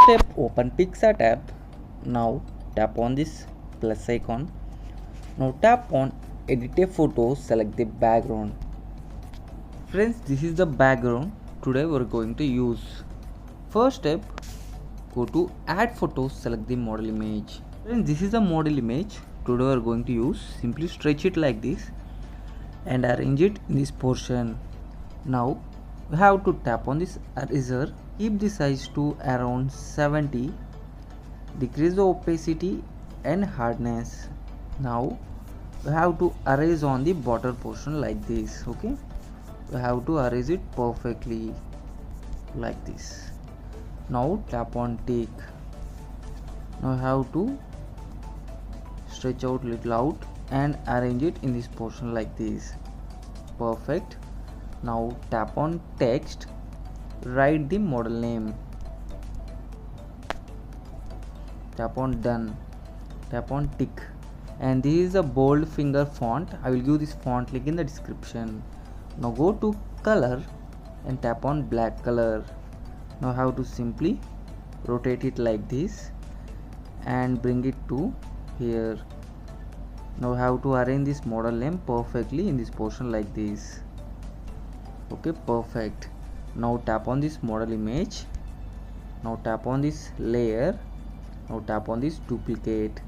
step, open PicSart app. Now tap on this plus icon. Now tap on edit a photo, select the background. Friends, this is the background today we are going to use. First step, go to add photo, select the model image. Friends, this is the model image today we are going to use. Simply stretch it like this and arrange it in this portion. Now we have to tap on this eraser, keep the size to around 70, decrease the opacity and hardness. Now we have to erase on the border portion like this. Okay, we have to erase it perfectly like this. Now tap on tick. Now we have to stretch out little out and arrange it in this portion like this. Perfect. Now tap on text, write the model name, tap on done, tap on tick, and this is a bold finger font. I will give this font link in the description. Now go to color and tap on black color. Now I have to simply rotate it like this and bring it to here. Now I have to arrange this model name perfectly in this portion like this. Okay, perfect. Now tap on this model image. Now tap on this layer. Now tap on this duplicate.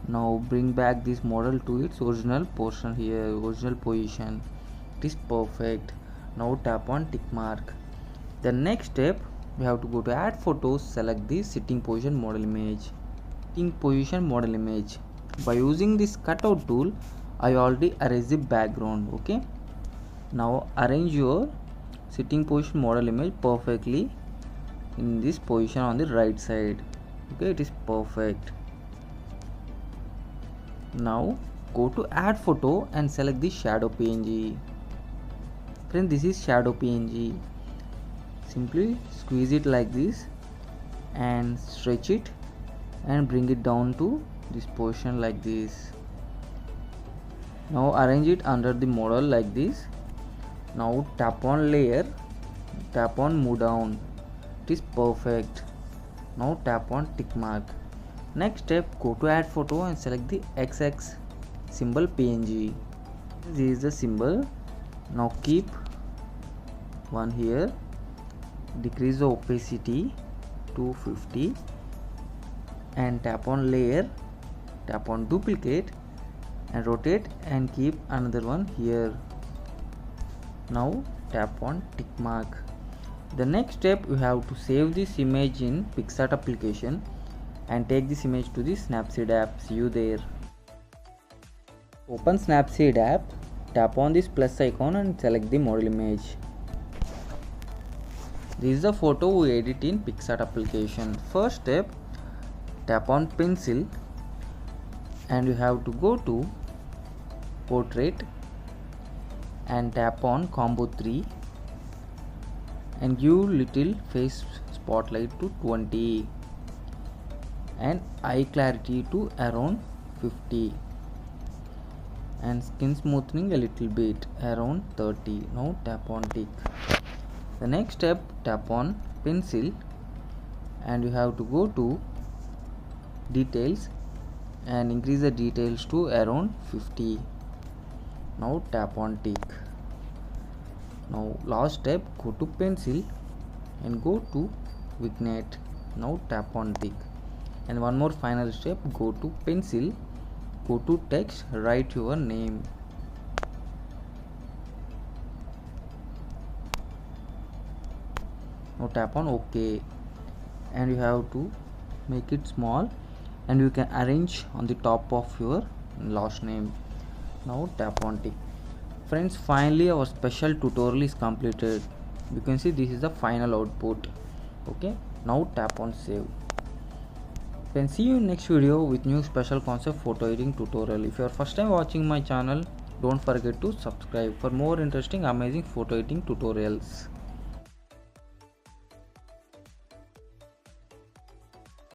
Now bring back this model to its original portion here, original position. It is perfect. Now tap on tick mark. The next step, we have to go to add photos, select the sitting position model image. Sitting position model image. By using this cutout tool, I already erased the background. Okay. Now arrange your sitting position model image perfectly in this position on the right side. Okay, it is perfect. Now go to add photo and select the shadow PNG. Friends, this is shadow PNG. Simply squeeze it like this and stretch it and bring it down to this position like this. Now arrange it under the model like this. Now tap on layer, tap on move down. It is perfect. Now tap on tick mark. Next step, go to add photo and select the XX symbol PNG. This is the symbol. Now keep one here, decrease the opacity to 50 and tap on layer, tap on duplicate and rotate and keep another one here. Now tap on tick mark. The next step, you have to save this image in PicSart application and take this image to the Snapseed app. See you there. Open Snapseed app, tap on this plus icon and select the model image. This is the photo we edit in PicSart application. First step, tap on pencil and you have to go to portrait and tap on combo 3 and give little face spotlight to 20 and eye clarity to around 50 and skin smoothing a little bit around 30. Now tap on tick. The next step, tap on pencil and you have to go to details and increase the details to around 50. Now tap on tick. Now last step, go to pencil and go to vignette. Now tap on tick. And one more final step, go to pencil, go to text, write your name. Now tap on OK and you have to make it small and you can arrange on the top of your last name. Now tap on tick. Friends, finally our special tutorial is completed. You can see this is the final output. Okay, now tap on save. Can see you in next video with new special concept photo editing tutorial. If you are first time watching my channel, don't forget to subscribe for more interesting amazing photo editing tutorials.